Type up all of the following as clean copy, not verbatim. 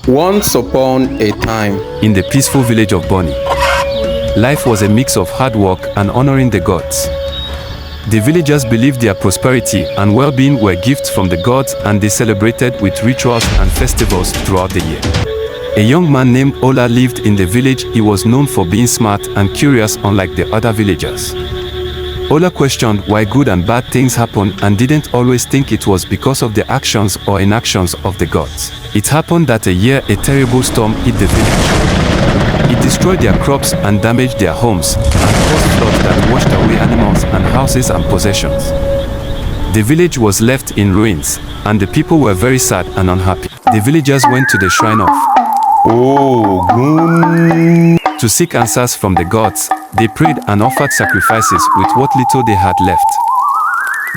Once upon a time, in the peaceful village of Bonny, life was a mix of hard work and honoring the gods. The villagers believed their prosperity and well-being were gifts from the gods, and they celebrated with rituals and festivals throughout the year. A young man named Ola lived in the village. He was known for being smart and curious, unlike the other villagers. Ola questioned why good and bad things happen and didn't always think it was because of the actions or inactions of the gods. It happened that a year a terrible storm hit the village. It destroyed their crops and damaged their homes, and caused floods that washed away animals and houses and possessions. The village was left in ruins, and the people were very sad and unhappy. The villagers went to the shrine of Ogun to seek answers from the gods. They prayed and offered sacrifices with what little they had left.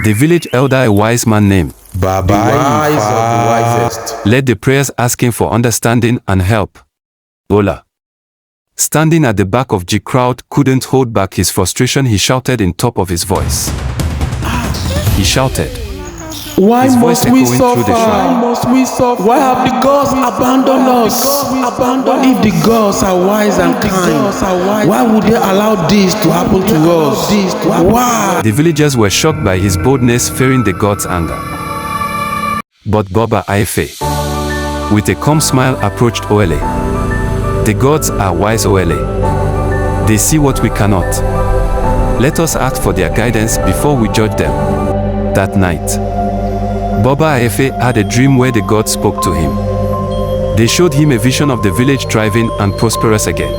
The village elder, a wise man named Baba Ifa, led the prayers, asking for understanding and help. Ola, standing at the back of the crowd, couldn't hold back his frustration. He shouted in top of his voice. He shouted, Why his voice must we echoing through the shrine. suffer? Why have the gods abandoned us? If the gods are wise and kind, why would they allow this to happen to us? Why? The villagers were shocked by his boldness, fearing the gods' anger. But Baba Ifa, with a calm smile, approached Ole. The gods are wise, Ole. They see what we cannot. Let us ask for their guidance before we judge them. That night, Baba Ifa had a dream where the gods spoke to him. They showed him a vision of the village thriving and prosperous again.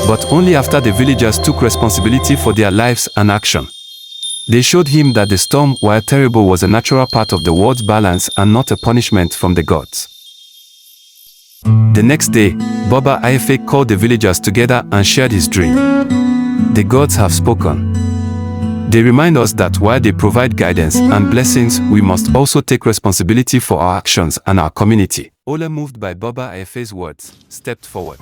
But only after the villagers took responsibility for their lives and action. They showed him that the storm, while terrible, was a natural part of the world's balance and not a punishment from the gods. The next day, Baba Ifa called the villagers together and shared his dream. The gods have spoken. They remind us that while they provide guidance and blessings, we must also take responsibility for our actions and our community. Ola, moved by Baba Ifa's words, stepped forward.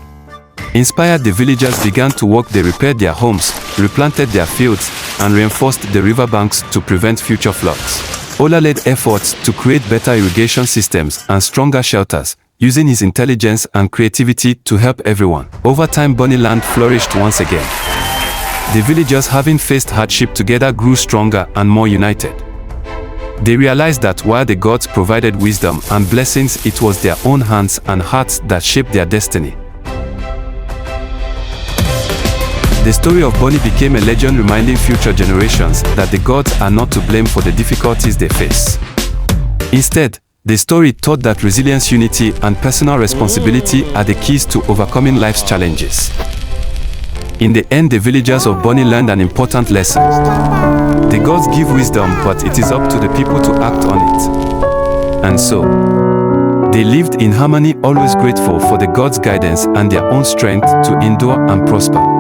Inspired, the villagers began to work. They repaired their homes, replanted their fields, and reinforced the riverbanks to prevent future floods. Ola led efforts to create better irrigation systems and stronger shelters, using his intelligence and creativity to help everyone. Over time, Bonny land flourished once again. The villagers, having faced hardship together, grew stronger and more united. They realized that while the gods provided wisdom and blessings, it was their own hands and hearts that shaped their destiny. The story of Bonny became a legend, reminding future generations that the gods are not to blame for the difficulties they face. Instead, the story taught that resilience, unity, and personal responsibility are the keys to overcoming life's challenges. In the end, the villagers of Bonny learned an important lesson. The gods give wisdom, but it is up to the people to act on it. And so, they lived in harmony, always grateful for the gods' guidance and their own strength to endure and prosper.